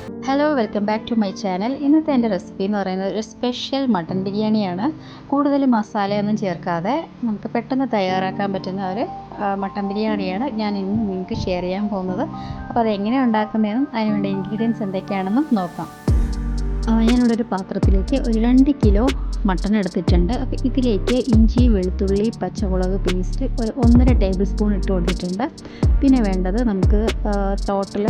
Hello welcome back to my channel. ഇന്നത്തെ എൻ്റെ recipe എന്ന് പറയുന്നത് ഒരു സ്പെഷ്യൽ മട്ടൻ ബിരിയാണിയാണ്. കൂടുതൽ മസാലയൊന്നും ചേർക്കാതെ നമുക്ക് പെട്ടെന്ന് തയ്യാറാക്കാൻ പറ്റുന്ന ഒരു മട്ടൻ ബിരിയാണിയാണ് ഞാൻ ഇന്ന് നിങ്ങൾക്ക് ഷെയർ ചെയ്യാൻ പോകുന്നത്. അപ്പോൾ അതെങ്ങനെയാണ് ഉണ്ടാക്കുന്നതെന്നും അതിനുവേണ്ട ഇൻഗ്രീഡിയൻസ് എന്തൊക്കെയാണെന്നും നോക്കാം. ഞാനിവിടെ ഒരു പാത്രത്തിലേക്ക് ഒരു 2 കിലോ മട്ടൺ എടുത്തിട്ടുണ്ട്. അപ്പോൾ ഇതിലേക്ക് ഇഞ്ചി, വെളുത്തുള്ളി, പച്ചമുളക് പേസ്റ്റ് ഒരു 1.5 ടേബിൾ സ്പൂൺ ഇട്ട് കൊടുത്തിട്ടുണ്ട്. പിന്നെ വേണ്ടത് നമുക്ക് ടോട്ടൽ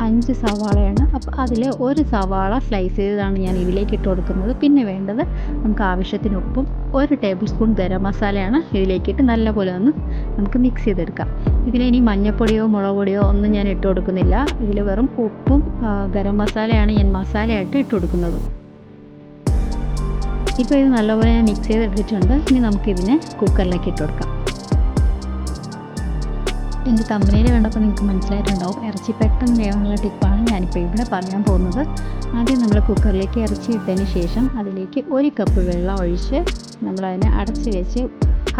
5 സവാളയാണ്. അപ്പോൾ അതിൽ ഒരു സവാള സ്ലൈസ് ചെയ്തതാണ് ഞാൻ ഇതിലേക്ക് ഇട്ട് കൊടുക്കുന്നത്. പിന്നെ വേണ്ടത് നമുക്ക് ആവശ്യത്തിന് ഉപ്പും 1 ടേബിൾ സ്പൂൺ ഗരം മസാലയാണ് ഇതിലേക്കിട്ട് നല്ലപോലെ ഒന്ന് നമുക്ക് മിക്സ് ചെയ്തെടുക്കാം. ഇതിലിനി മഞ്ഞൾപ്പൊടിയോ മുളക് പൊടിയോ ഒന്നും ഞാൻ ഇട്ട് കൊടുക്കുന്നില്ല. ഇതിൽ വെറും ഉപ്പും ഗരം മസാലയാണ് ഞാൻ മസാലയായിട്ട് ഇട്ട് കൊടുക്കുന്നത്. ഇപ്പോൾ ഇത് നല്ലപോലെ ഞാൻ മിക്സ് ചെയ്തെടുത്തിട്ടുണ്ട്. ഇനി നമുക്കിതിനെ കുക്കറിലേക്ക് ഇട്ട് കൊടുക്കാം. എൻ്റെ തമ്പനയിൽ കണ്ടപ്പോൾ നിങ്ങൾക്ക് മനസ്സിലായിട്ടുണ്ടാവും, ഇറച്ചി പെട്ടെന്ന് വേവാനുള്ള ടിപ്പാണ് ഞാനിപ്പോൾ ഇവിടെ പറയാൻ പോകുന്നത്. ആദ്യം നമ്മൾ കുക്കറിലേക്ക് ഇറച്ചി ഇട്ടതിന് ശേഷം അതിലേക്ക് 1 കപ്പ് വെള്ളം ഒഴിച്ച് നമ്മളതിനെ അടച്ച് വെച്ച്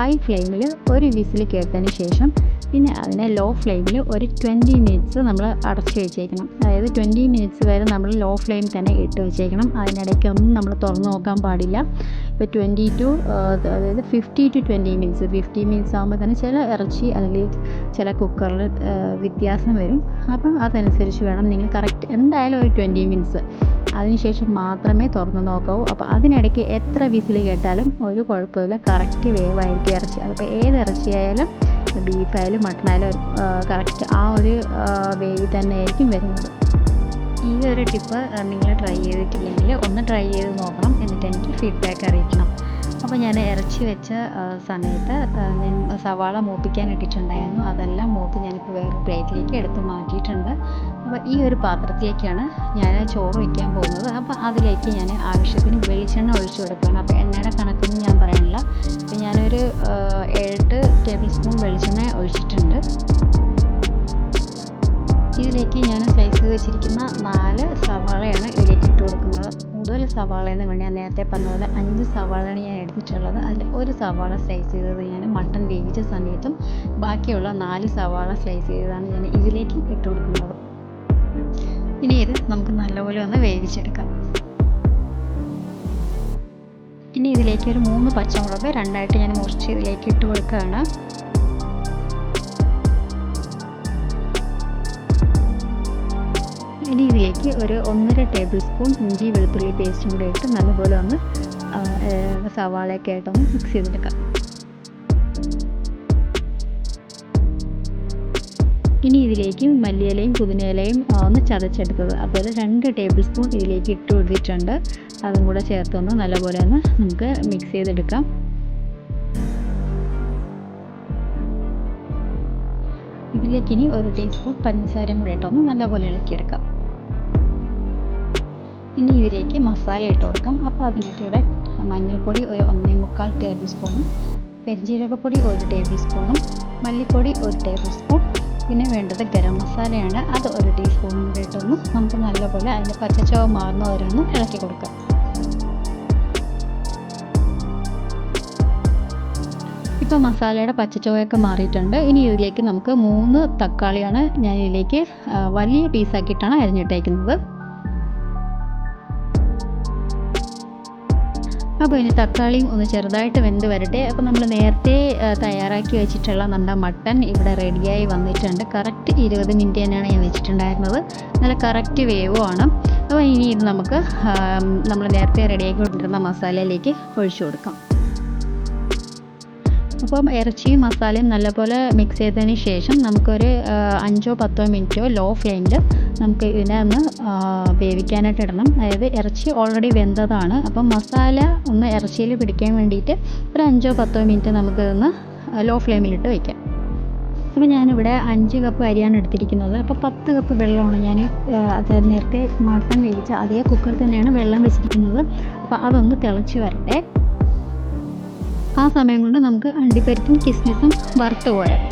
ഹൈ ഫ്ലെയിമിൽ ഒരു വിസിൽ കേട്ടതിന് ശേഷം പിന്നെ അതിനെ ലോ ഫ്ലെയിമിൽ ഒരു 20 മിനിറ്റ്സ് നമ്മൾ അടച്ച് വെച്ചേക്കണം. അതായത് 20 മിനിറ്റ്സ് വരെ നമ്മൾ ലോ ഫ്ലെയിം തന്നെ ഇട്ട് വെച്ചേക്കണം. അതിനിടയ്ക്കൊന്നും നമ്മൾ തുറന്ന് നോക്കാൻ പാടില്ല. ഇപ്പോൾ 50 to 20 മിനിറ്റ്സ് 50 മിനിറ്റ്സ് ആകുമ്പോൾ തന്നെ ചില ഇറച്ചി അല്ലെങ്കിൽ ചില കുക്കറിൽ വ്യത്യാസം വരും. അപ്പം അതനുസരിച്ച് വേണം നിങ്ങൾ കറക്റ്റ് എന്തായാലും ഒരു 20 മിനിറ്റ്സ് അതിനുശേഷം മാത്രമേ തുറന്ന് നോക്കാവൂ. അപ്പോൾ അതിനിടയ്ക്ക് എത്ര വിസിൽ കേട്ടാലും ഒരു കുഴപ്പമില്ല, കറക്റ്റ് വേവായിരിക്കും ഇറച്ചി. അതിപ്പോൾ ഏത് ഇറച്ചിയായാലും ബീഫായാലും മട്ടനായാലും കറക്റ്റ് ആ ഒരു വേവ് തന്നെ ആയിരിക്കും വരുന്നത്. ഈ ഒരു ടിപ്പ് നിങ്ങൾ ട്രൈ ചെയ്തിട്ടില്ലെങ്കിൽ ഒന്ന് ട്രൈ ചെയ്ത് നോക്കണം, എന്നിട്ട് എനിക്ക് ഫീഡ്ബാക്ക് അറിയിക്കണം. അപ്പോൾ ഞാൻ ഇറച്ചി വെച്ച സമയത്ത് ഞാൻ സവാള മൂപ്പിക്കാൻ ഇട്ടിട്ടുണ്ടായിരുന്നു. അതെല്ലാം മൂത്ത് ഞാനിപ്പോൾ വേറെ പ്ലേറ്റിലേക്ക് എടുത്ത് മാറ്റിയിട്ടുണ്ട്. അപ്പോൾ ഈ ഒരു പാത്രത്തിലേക്കാണ് ഞാൻ ചോറ് വയ്ക്കാൻ പോകുന്നത്. അപ്പോൾ അതിലേക്ക് ഞാൻ ആവശ്യത്തിന് വെളിച്ചെണ്ണ ഒഴിച്ചു കൊടുക്കുകയാണ്. അപ്പോൾ എണ്ണയുടെ കണക്കൊന്നും ഞാൻ പറയാനില്ല. അപ്പോൾ ഞാനൊരു 7 ടേബിൾ സ്പൂൺ വെളിച്ചെണ്ണ ഒഴിച്ചിട്ടുണ്ട്. ഇതിലേക്ക് ഞാൻ സ്ലൈസ് ചെയ്ത് വെച്ചിരിക്കുന്ന 4 സവാളയാണ് ഇതിലേക്ക് ഇട്ട് കൊടുക്കുന്നത്. കൂടുതൽ സവാളയെന്ന് വേണ്ടി ഞാൻ നേരത്തെ പറഞ്ഞ പോലെ 5 സവാളയാണ് ഞാൻ എടുത്തിട്ടുള്ളത്. അതിൽ ഒരു സവാള സ്ലൈസ് ചെയ്തത് ഞാൻ മട്ടൺ വേവിച്ച സമയത്തും ബാക്കിയുള്ള 4 സവാള സ്ലൈസ് ചെയ്തതാണ് ഞാൻ ഇതിലേക്ക് ഇട്ട് കൊടുക്കുന്നത്. ഇനി ഇത് നമുക്ക് നല്ലപോലെ ഒന്ന് വേവിച്ചെടുക്കാം. ഇനി ഇതിലേക്ക് ഒരു 3 പച്ചമുളക് 2ആയിട്ട് ഞാൻ മുറിച്ച് ഇതിലേക്ക് ഇട്ട് കൊടുക്കുകയാണ്. ഇനി ഇതിലേക്ക് ഒരു 1.5 ടേബിൾ സ്പൂൺ ഇഞ്ചി വെളുത്തുള്ളി പേസ്റ്റും കൂടെ ഇട്ട് നല്ലപോലെ ഒന്ന് സവാളയൊക്കെ ആയിട്ടൊന്ന് മിക്സ് ചെയ്തെടുക്കാം. ഇനി ഇതിലേക്ക് മല്ലിയിലയും പുതിനയിലയും ഒന്ന് ചതച്ചെടുത്തത് അതുപോലെ 2 ടേബിൾ സ്പൂൺ ഇതിലേക്ക് ഇട്ട് കൊടുത്തിട്ടുണ്ട്. അതും കൂടെ ചേർത്തൊന്ന് നല്ലപോലെ ഒന്ന് നമുക്ക് മിക്സ് ചെയ്തെടുക്കാം. ഇതിലേക്ക് ഇനി 1 ടീസ്പൂൺ പഞ്ചസാരയും കൂടെ ഇട്ടൊന്ന് നല്ലപോലെ ഇളക്കിയെടുക്കാം. ഇനി ഇതിലേക്ക് മസാല ഇട്ട് കൊടുക്കാം. അപ്പോൾ അതിനകത്തൂടെ മഞ്ഞൾപ്പൊടി ഒരു 1.25 ടേബിൾ സ്പൂണും പെരുംജീരകപ്പൊടി 1 ടേബിൾ സ്പൂണും മല്ലിപ്പൊടി 1 ടേബിൾ സ്പൂൺ പിന്നെ വേണ്ടത് ഗരം മസാലയാണ്. അത് 1 ടീസ്പൂണും കൂടെ ഇട്ടൊന്ന് നമുക്ക് നല്ലപോലെ അതിൻ്റെ പച്ചച്ചുവ മാറുന്നവരെ ഒന്ന് ഇളക്കി കൊടുക്കാം. ഇപ്പോൾ മസാലയുടെ പച്ചച്ചുവയൊക്കെ മാറിയിട്ടുണ്ട്. ഇനി ഇതിലേക്ക് നമുക്ക് 3 തക്കാളിയാണ് ഞാൻ ഇതിലേക്ക് വലിയ പീസാക്കിയിട്ടാണ് അരിഞ്ഞിട്ടേക്കുന്നത്. അപ്പോൾ ഇനി തക്കാളിയും ഒന്ന് ചെറുതായിട്ട് വെന്ത് വരട്ടെ. അപ്പോൾ നമ്മൾ നേരത്തെ തയ്യാറാക്കി വെച്ചിട്ടുള്ള നമ്മുടെ മട്ടൺ ഇവിടെ റെഡിയായി വന്നിട്ടുണ്ട്. കറക്റ്റ് 20 മിനിറ്റ് തന്നെയാണ് ഞാൻ വെച്ചിട്ടുണ്ടായിരുന്നത്. നല്ല കറക്റ്റ് വേവുമാണ്. അപ്പോൾ ഇനി ഇത് നമുക്ക് നമ്മൾ നേരത്തെ റെഡിയാക്കി കൊണ്ടിരുന്ന മസാലയിലേക്ക് ഒഴിച്ചു കൊടുക്കാം. അപ്പം ഇറച്ചിയും മസാലയും നല്ലപോലെ മിക്സ് ചെയ്തതിന് ശേഷം നമുക്കൊരു 5-10 മിനിറ്റോ ലോ ഫ്ലെയിമിൽ നമുക്ക് ഇതിനെ ഒന്ന് വേവിക്കാനായിട്ട് ഇടണം. അതായത് ഇറച്ചി ഓൾറെഡി വെന്തതാണ്. അപ്പം മസാല ഒന്ന് ഇറച്ചിയിൽ പിടിക്കാൻ വേണ്ടിയിട്ട് ഒരു 5-10 മിനിറ്റ് നമുക്കിതൊന്ന് ലോ ഫ്ലെയിമിലിട്ട് വയ്ക്കാം. അപ്പോൾ ഞാനിവിടെ 5 കപ്പ് അരിയാണ് എടുത്തിരിക്കുന്നത്. അപ്പോൾ 10 കപ്പ് വെള്ളമാണ് ഞാൻ അതായത് നേരത്തെ മട്ടൺ വേവിച്ച അതേ കുക്കറിൽ തന്നെയാണ് വെള്ളം വെച്ചിരിക്കുന്നത്. അപ്പോൾ അതൊന്ന് തിളച്ച് വരട്ടെ. ആ സമയം കൊണ്ട് നമുക്ക് അണ്ടിപ്പരിപ്പും കിസ്മിസും വറുത്ത് കോരാം.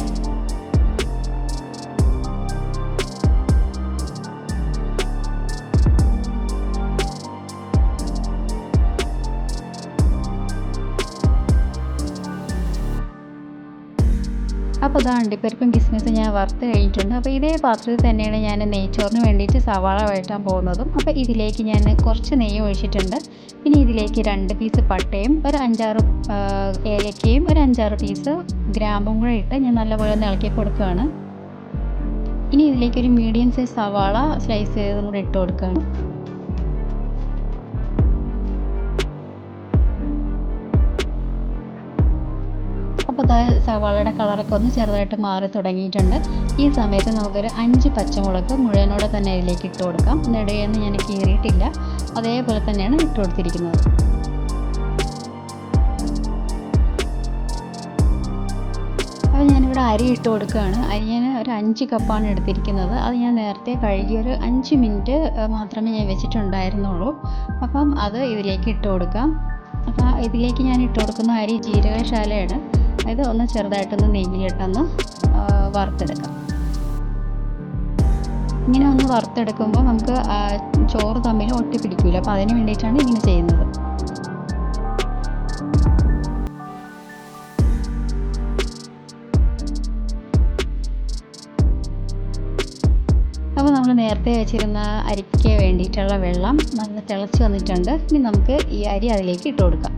അപ്പോൾ ഇതാ അണ്ടിപ്പരിപ്പും കിസ്മിസും ഞാൻ വറുത്ത് കഴിഞ്ഞിട്ടുണ്ട്. അപ്പോൾ ഇതേ പാത്രത്തിൽ തന്നെയാണ് ഞാൻ നെയ്ച്ചോറിന് വേണ്ടിയിട്ട് സവാള വഴറ്റാൻ പോകുന്നതും. അപ്പോൾ ഇതിലേക്ക് ഞാൻ കുറച്ച് നെയ്യ് ഒഴിച്ചിട്ടുണ്ട്. പിന്നെ ഇതിലേക്ക് 2 പീസ് പട്ടയും ഒരു 5-6 ഏലക്കയും ഒരു 5-6 പീസ് ഗ്രാമ്പും കൂടെ ഇട്ട് ഞാൻ നല്ലപോലെ ഒന്ന് ഇളക്കി കൊടുക്കുകയാണ്. ഇനി ഇതിലേക്ക് ഒരു മീഡിയം സൈസ് സവാള സ്ലൈസ് ചെയ്തതും കൂടെ ഇട്ട് കൊടുക്കുകയാണ്. അപ്പോൾ സവാളയുടെ കളറൊക്കെ ഒന്ന് ചെറുതായിട്ട് മാറി തുടങ്ങിയിട്ടുണ്ട്. ഈ സമയത്ത് നമുക്കൊരു 5 പച്ചമുളക് മുഴുവനോടെ തന്നെ ഇതിലേക്ക് ഇട്ട് കൊടുക്കാം. നെടുകയൊന്നും ഞാൻ കീറിയിട്ടില്ല, അതേപോലെ തന്നെയാണ് ഇട്ട് കൊടുത്തിരിക്കുന്നത്. അപ്പോൾ ഞാനിവിടെ അരി ഇട്ട് കൊടുക്കുകയാണ്. അരി ഞാൻ ഒരു 5 കപ്പാണ് എടുത്തിരിക്കുന്നത്. അത് ഞാൻ നേരത്തെ കഴുകി ഒരു 5 മിനിറ്റ് മാത്രമേ ഞാൻ വെച്ചിട്ടുണ്ടായിരുന്നുള്ളൂ. അപ്പം അത് ഇതിലേക്ക് ഇട്ട് കൊടുക്കാം. അപ്പോൾ ഇതിലേക്ക് ഞാൻ ഇട്ട് കൊടുക്കുന്ന അരി ജീരകശാലയാണ്. ഇത് ഒന്ന് ചെറുതായിട്ടൊന്ന് നെയ്യിലിട്ടൊന്ന് വറുത്തെടുക്കാം. ഇങ്ങനെ ഒന്ന് വറുത്തെടുക്കുമ്പോൾ നമുക്ക് ചോറ് തമ്മിൽ ഒട്ടിപ്പിടിക്കില്ല. അപ്പോൾ അതിന് വേണ്ടിയിട്ടാണ് ഇങ്ങനെ ചെയ്യുന്നത്. അപ്പോൾ നമ്മൾ നേരത്തെ വെച്ചിരുന്ന അരിക്ക് വേണ്ടിയിട്ടുള്ള വെള്ളം നല്ല തിളച്ച് വന്നിട്ടുണ്ട്. ഇനി നമുക്ക് ഈ അരി അതിലേക്ക് ഇട്ട് കൊടുക്കാം.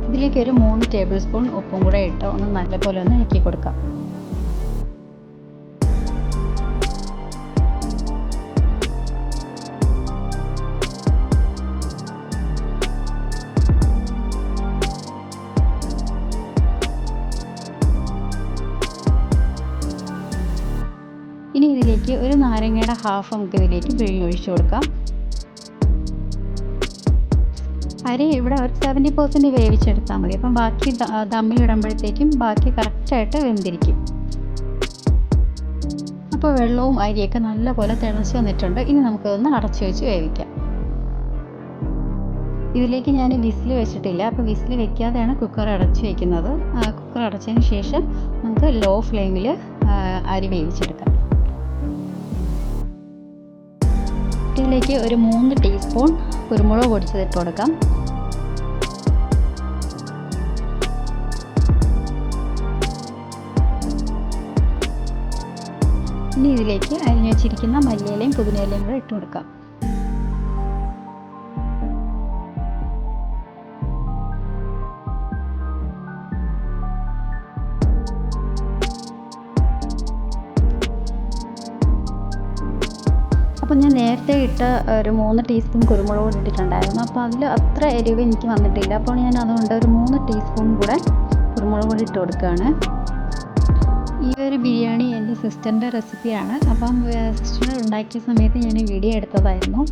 ഇതിലേക്ക് ഒരു 3 ടേബിൾ സ്പൂൺ ഉപ്പും കൂടെ ഇട്ട് ഒന്ന് നല്ലപോലെ ഒന്ന് ഇളക്കി കൊടുക്കാം. ഇനി ഇതിലേക്ക് ഒരു നാരങ്ങയുടെ ഹാഫ് നമുക്ക് ഇതിലേക്ക് പിഴിഞ്ഞ് ഒഴിച്ചു കൊടുക്കാം. അരി ഇവിടെ ഒരു 70% വേവിച്ചെടുത്താൽ മതി. അപ്പം ബാക്കി ദമ്മിലിടുമ്പോഴത്തേക്കും ബാക്കി കറക്റ്റായിട്ട് വെന്തിരിക്കും. അപ്പോൾ വെള്ളവും അരിയൊക്കെ നല്ലപോലെ തിളച്ച് വന്നിട്ടുണ്ട്. ഇനി നമുക്കൊന്ന് അടച്ചു വെച്ച് വേവിക്കാം. ഇതിലേക്ക് ഞാൻ വിസിൽ വെച്ചിട്ടില്ല. അപ്പോൾ വിസിൽ വെക്കാതെയാണ് കുക്കർ അടച്ച് വയ്ക്കുന്നത്. കുക്കർ അടച്ചതിന് ശേഷം നമുക്ക് ലോ ഫ്ലെയിമിൽ അരി വേവിച്ചെടുക്കാം. ഇതിലേക്ക് ഒരു 3 ടീസ്പൂൺ കുരുമുളക് പൊടിച്ചതിട്ട് കൊടുക്കാം. ഇനി ഇതിലേക്ക് അരിഞ്ഞു വെച്ചിരിക്കുന്ന മല്ലിയിലയും പുതിനയിലയും കൂടെ ഇട്ട് കൊടുക്കാം. അപ്പോൾ ഞാൻ നേരത്തെ ഇട്ട ഒരു 3 ടീസ്പൂൺ കുരുമുളക് പൊടി ഇട്ടിട്ടുണ്ടായിരുന്നു. അപ്പോൾ അതിൽ അത്ര എരിവ് എനിക്ക് വന്നിട്ടില്ല. അപ്പോൾ ഞാൻ അതുകൊണ്ട് ഒരു 3 ടീസ്പൂൺ കൂടെ കുരുമുളക് പൊടി ഇട്ട് കൊടുക്കുകയാണ്. ഈ ഒരു ബിരിയാണി എൻ്റെ സിസ്റ്ററിൻ്റെ റെസിപ്പിയാണ്. അപ്പം സിസ്റ്റർ ഉണ്ടാക്കിയ സമയത്ത് ഞാൻ വീഡിയോ എടുത്തതായിരുന്നു.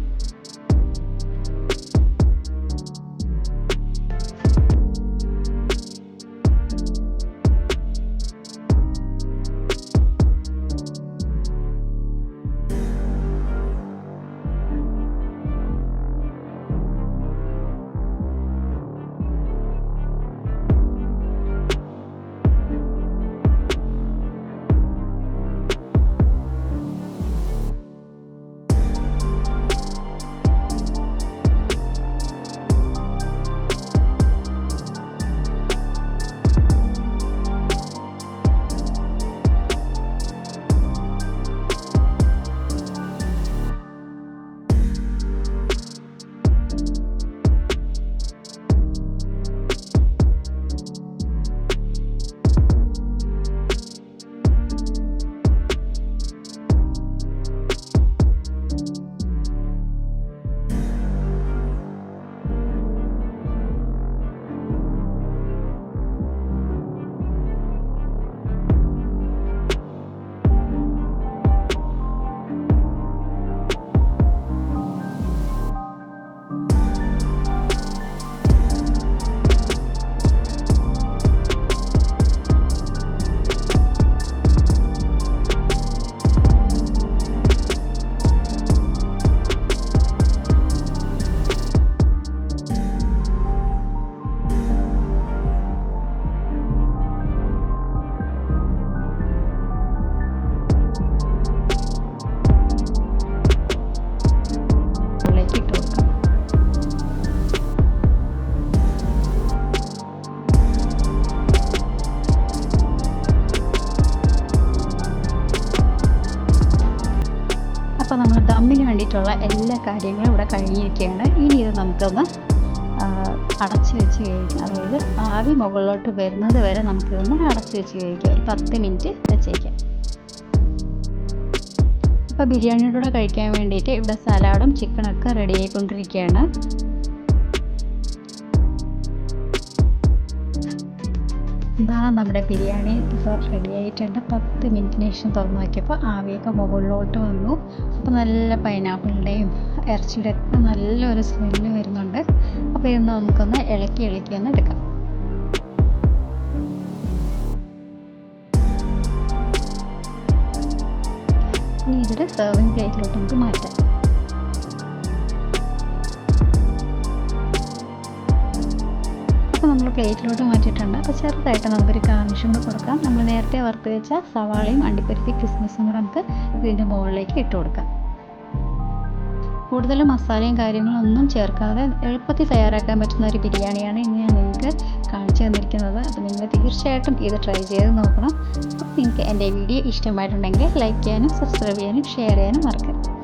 എല്ലാ കാര്യങ്ങളും ഇവിടെ കഴിഞ്ഞിരിക്കുകയാണ്. ഇനി ഇത് നമുക്കൊന്ന് അടച്ച് വെച്ച് കഴിക്കാം. അതായത് ആവി മുകളിലോട്ട് വരുന്നത് വരെ നമുക്കിതൊന്ന് അടച്ച് വെച്ച് കഴിക്കാം. ഒരു 10 മിനിറ്റ് വെച്ചേക്കാം. ഇപ്പോൾ ബിരിയാണിയുടെ കൂടെ കഴിക്കാൻ വേണ്ടിയിട്ട് ഇവിടെ സലാഡും ചിക്കനൊക്കെ റെഡി ആയിക്കൊണ്ടിരിക്കുകയാണ്. ഇതാണ് നമ്മുടെ ബിരിയാണി. ഇപ്പോൾ റെഡി ആയിട്ടുണ്ട്. 10 മിനിറ്റിന് ശേഷം തുറന്ന് നോക്കിയപ്പോൾ ആവിയൊക്കെ മുകളിലോട്ട് വന്നു. അപ്പോൾ നല്ല പൈനാപ്പിളിൻ്റെയും ഇറച്ചിയുടെ ഒക്കെ നല്ലൊരു സ്മെല്ല് വരുന്നുണ്ട്. അപ്പോൾ ഇതൊന്ന് നമുക്കൊന്ന് ഇളക്കി ഒന്ന് എടുക്കാം. ഇനി ഇതൊരു സെർവിങ് പ്ലേറ്റിലോട്ട് നമുക്ക് മാറ്റാം. അപ്പോൾ നമ്മൾ പ്ലേറ്റിലോട്ട് മാറ്റിയിട്ടുണ്ട്. അപ്പോൾ ചെറുതായിട്ട് നമുക്കൊരു ഗാർണിഷും കൂടെ കൊടുക്കാം. നമ്മൾ നേരത്തെ വറുത്ത് വെച്ച സവാളയും അണ്ടിപ്പരിപ്പ് കിസ്മിസും കൂടെ നമുക്ക് ഇതിൻ്റെ മുകളിലേക്ക് ഇട്ട് കൊടുക്കാം. കൂടുതൽ മസാലയും കാര്യങ്ങളൊന്നും ചേർക്കാതെ എളുപ്പത്തിൽ തയ്യാറാക്കാൻ പറ്റുന്ന ഒരു ബിരിയാണിയാണ് ഇന്ന് ഞാൻ നിങ്ങൾക്ക് കാണിച്ചു തന്നിരിക്കുന്നത്. അപ്പോൾ നിങ്ങൾ തീർച്ചയായിട്ടും ഇത് ട്രൈ ചെയ്ത് നോക്കണം. നിങ്ങൾക്ക് എൻ്റെ വീഡിയോ ഇഷ്ടമായിട്ടുണ്ടെങ്കിൽ ലൈക്ക് ചെയ്യാനും സബ്സ്ക്രൈബ് ചെയ്യാനും ഷെയർ ചെയ്യാനും മറക്കരുത്.